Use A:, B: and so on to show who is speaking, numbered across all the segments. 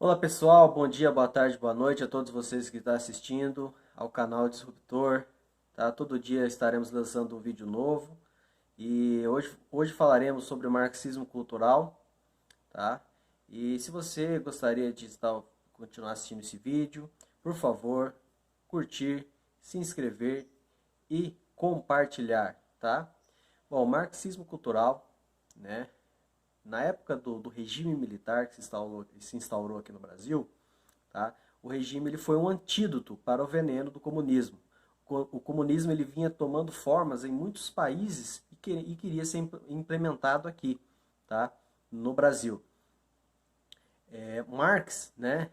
A: Olá pessoal, bom dia, boa tarde, boa noite a todos vocês que estão assistindo ao canal Disruptor. Tá? Todo dia estaremos lançando um vídeo novo e hoje falaremos sobre o marxismo cultural. Tá? E se você gostaria de continuar assistindo esse vídeo, por favor, curtir, se inscrever e compartilhar. Tá? Bom, marxismo cultural, né? Na época do regime militar que se instaurou aqui no Brasil, tá? O regime ele foi um antídoto para o veneno do comunismo. O comunismo ele vinha tomando formas em muitos países e queria ser implementado aqui, tá? No Brasil. Marx, né,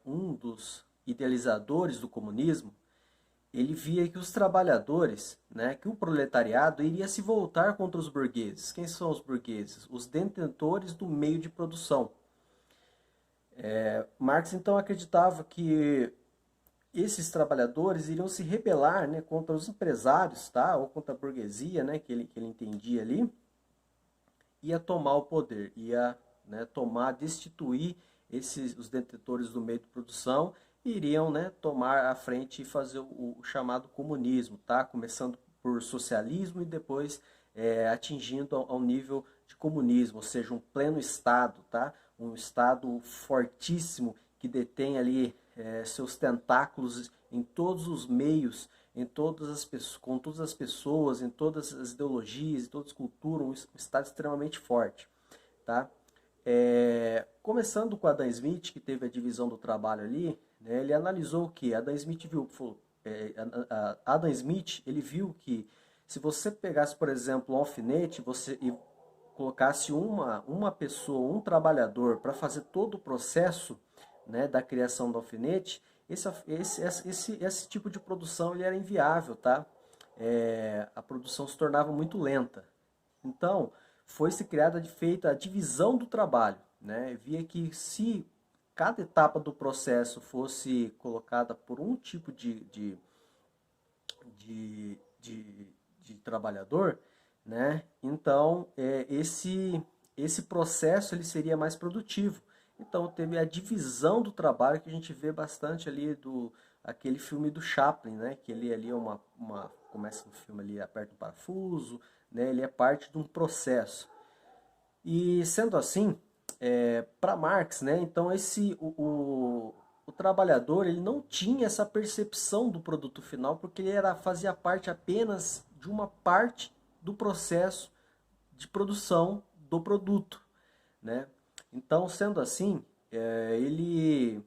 A: um dos idealizadores do comunismo, ele via que os trabalhadores, né, que o proletariado iria se voltar contra os burgueses. Quem são os burgueses? Os detentores do meio de produção. Marx então acreditava que esses trabalhadores iriam se rebelar, né, contra os empresários, tá, ou contra a burguesia, né, que ele entendia ali, ia tomar o poder, ia, né, destituir os detentores do meio de produção e iriam, né, tomar a frente e fazer o chamado comunismo, tá, começando por socialismo e depois atingindo ao nível de comunismo, ou seja, um pleno Estado, tá, um Estado fortíssimo que detém ali seus tentáculos em todos os meios, com todas as pessoas, em todas as ideologias, em todas as culturas, um Estado extremamente forte. Tá? Começando com Adam Smith, que teve a divisão do trabalho ali, né, ele analisou o que? Adam Smith viu, Adam Smith ele viu que se você pegasse, por exemplo, um alfinete e colocasse uma pessoa, um trabalhador, para fazer todo o processo, né, da criação do alfinete, esse tipo de produção ele era inviável, tá? A produção se tornava muito lenta. Então, foi-se criada feita a divisão do trabalho, né? Via que se cada etapa do processo fosse colocada por um tipo de, de, de trabalhador, né? Então, esse processo ele seria mais produtivo. Então, teve a divisão do trabalho que a gente vê bastante ali aquele filme do Chaplin, né? Que ele ali é começa no filme ali, aperta um parafuso, né? Ele é parte de um processo. E sendo assim, para Marx, né? Então o trabalhador ele não tinha essa percepção do produto final porque ele fazia parte apenas de uma parte do processo de produção do produto, né? Então, sendo assim, ele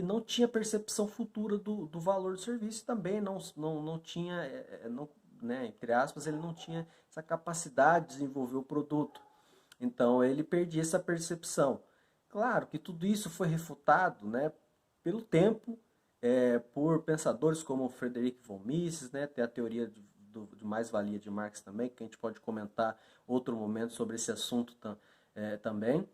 A: não tinha percepção futura do valor do serviço, também não tinha, não, né, entre aspas, ele não tinha essa capacidade de desenvolver o produto. Então, ele perdia essa percepção. Claro que tudo isso foi refutado, né, pelo tempo, por pensadores como Frederic von Mises, né, tem a teoria de mais-valia de Marx também, que a gente pode comentar outro momento sobre esse assunto também.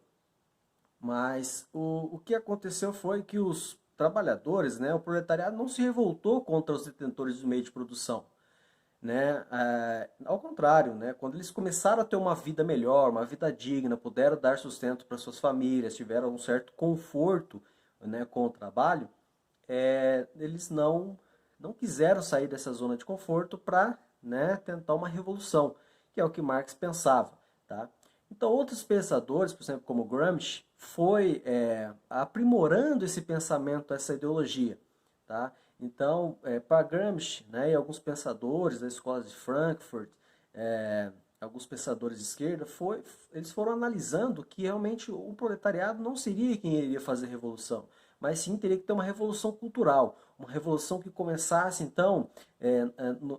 A: Mas o que aconteceu foi que os trabalhadores, né, o proletariado não se revoltou contra os detentores do meio de produção. Né? Ao contrário, né, quando eles começaram a ter uma vida melhor, uma vida digna, puderam dar sustento para suas famílias, tiveram um certo conforto, né, com o trabalho, eles não quiseram sair dessa zona de conforto para, né, tentar uma revolução, que é o que Marx pensava. Tá? Então, outros pensadores, por exemplo, como Gramsci, foi aprimorando esse pensamento, essa ideologia. Tá? Então, para Gramsci, né, e alguns pensadores da escola de Frankfurt, alguns pensadores de esquerda, eles foram analisando que realmente o proletariado não seria quem iria fazer revolução, mas sim teria que ter uma revolução cultural, uma revolução que começasse então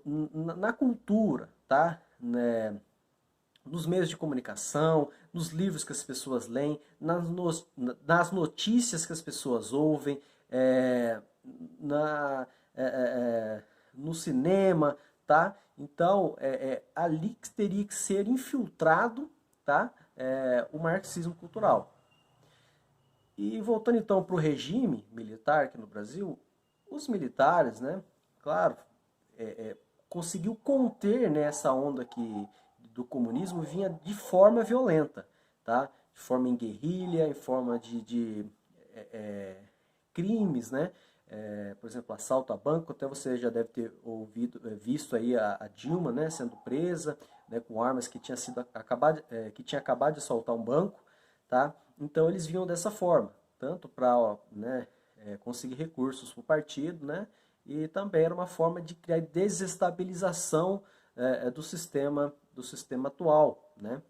A: na cultura, tá? Né? Nos meios de comunicação, nos livros que as pessoas leem, nas notícias que as pessoas ouvem, na, é, é, no cinema, tá? Então, ali que teria que ser infiltrado, tá? O marxismo cultural. E voltando então para o regime militar aqui no Brasil, os militares, né, claro, é, é, conseguiu conter, né, essa onda do comunismo vinha de forma violenta, tá? de forma em guerrilha, em forma de crimes, né? Por exemplo, assalto a banco. Até você já deve ter visto aí a Dilma, né, sendo presa, né, com armas que que tinha acabado de assaltar um banco, tá? Então eles vinham dessa forma, tanto para, né, conseguir recursos para o partido, né? E também era uma forma de criar desestabilização do sistema atual, né?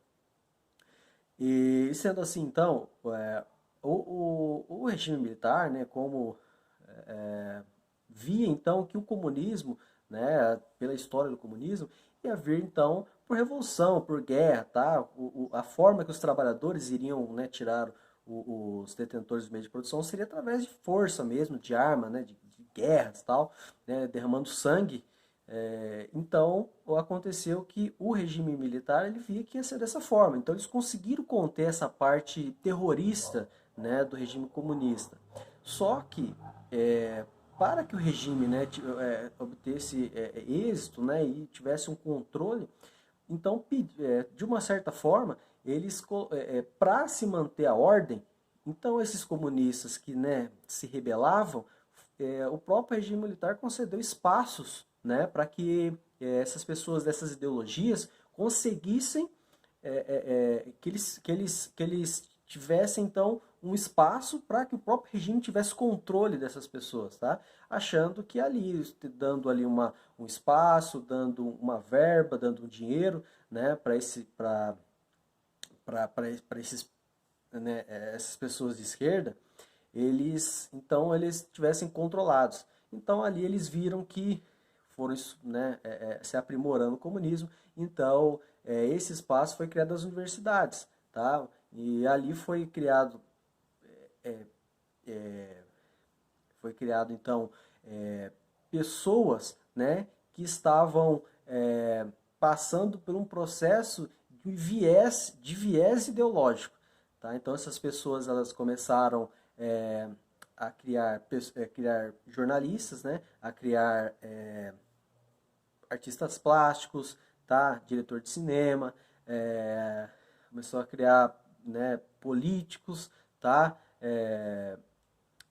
A: E sendo assim, então, o regime militar, né, como via então que o comunismo, né, pela história do comunismo, ia vir então por revolução, por guerra, tá? A forma que os trabalhadores iriam, né, tirar os detentores dos meios de produção seria através de força mesmo, de arma, né, de guerras e tal, né, derramando sangue. Então aconteceu que o regime militar ele via que ia ser dessa forma. Então eles conseguiram conter essa parte terrorista, né, do regime comunista. Só que para que o regime, né, obtesse êxito, né, e tivesse um controle, então, de uma certa forma, eles, para se manter a ordem, então esses comunistas que, né, se rebelavam, o próprio regime militar concedeu espaços, né, para que essas pessoas dessas ideologias conseguissem que eles tivessem então um espaço para que o próprio regime tivesse controle dessas pessoas, tá? Achando que ali, dando ali um espaço, dando uma verba, dando um dinheiro, né, para esses, né, essas pessoas de esquerda, eles tivessem controlados. Então ali eles viram que foram, né, se aprimorando o comunismo. Então esse espaço foi criado nas universidades, tá? E ali foi criado então pessoas, né, que estavam passando por um processo de viés ideológico, tá? Então essas pessoas elas começaram a criar jornalistas, né, a criar artistas plásticos, tá? Diretor de cinema, começou a criar, né, políticos, tá?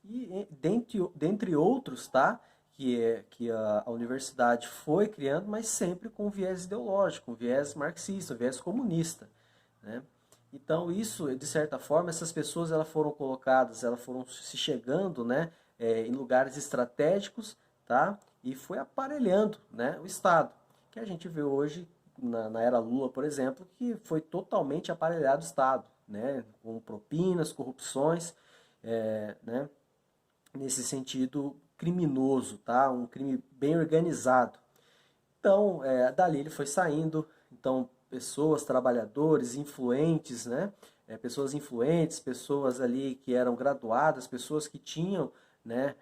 A: E dentre outros, tá? Que a universidade foi criando, mas sempre com viés ideológico, um viés marxista, um viés comunista, né? Então isso, de certa forma, essas pessoas elas foram colocadas, elas foram se chegando, né, em lugares estratégicos, tá? E foi aparelhando, né, o Estado, que a gente vê hoje na era Lula, por exemplo, que foi totalmente aparelhado o Estado, né, com propinas, corrupções, né? Nesse sentido criminoso, tá? Um crime bem organizado. Então, dali ele foi saindo, então pessoas, trabalhadores, influentes, né? Pessoas influentes, pessoas ali que eram graduadas, pessoas que tinham, né,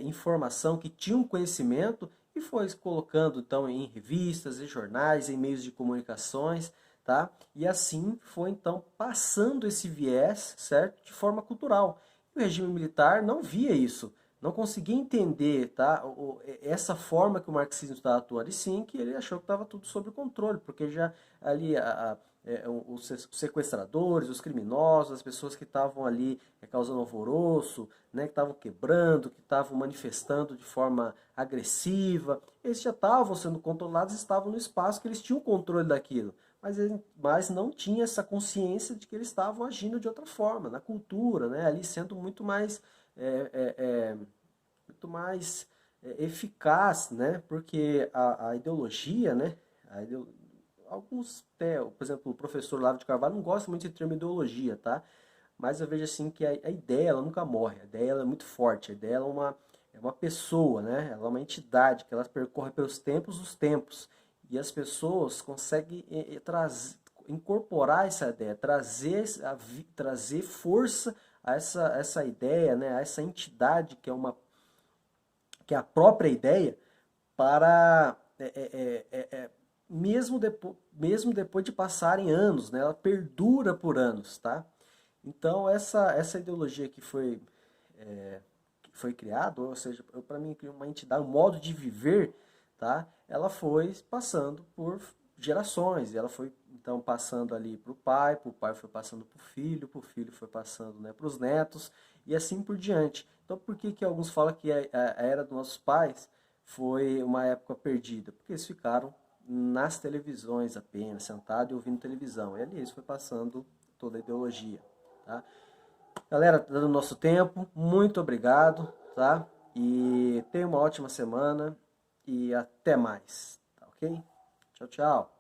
A: informação, que tinham conhecimento e foi colocando então em revistas, em jornais, em meios de comunicações, tá? E assim foi então passando esse viés, certo? De forma cultural. E o regime militar não via isso, não conseguia entender, tá, essa forma que o marxismo estava atuando, e sim que ele achou que estava tudo sob controle, porque já ali os sequestradores, os criminosos, as pessoas que estavam ali causando alvoroço, né, que estavam quebrando, que estavam manifestando de forma agressiva, eles já estavam sendo controlados, estavam no espaço que eles tinham controle daquilo. Mas não tinha essa consciência de que eles estavam agindo de outra forma, na cultura, né, ali sendo muito mais é, é, é, eficaz, né? Porque a ideologia, né? Alguns, por exemplo, o professor Lavo de Carvalho não gosta muito de termo ideologia, tá? Mas eu vejo assim que a ideia ela nunca morre, a ideia ela é muito forte, a ideia ela é uma pessoa, né? Ela é uma entidade que ela percorre pelos tempos os tempos. E as pessoas conseguem incorporar essa ideia, trazer força a essa ideia, né? A essa entidade que é a própria ideia, para mesmo depois de passarem anos, né, ela perdura por anos, tá? Então essa ideologia que foi criada, ou seja, para mim uma entidade, um modo de viver, tá? Ela foi passando por gerações, ela foi então passando ali para o pai foi passando para o filho foi passando, né, para os netos, e assim por diante. Então por que que alguns falam que a era dos nossos pais foi uma época perdida? Porque eles ficaram nas televisões apenas, sentados e ouvindo televisão, e ali eles foi passando toda a ideologia, tá? Galera, tá dando nosso tempo, muito obrigado, tá? E tenha uma ótima semana e até mais, tá ok? Tchau, tchau.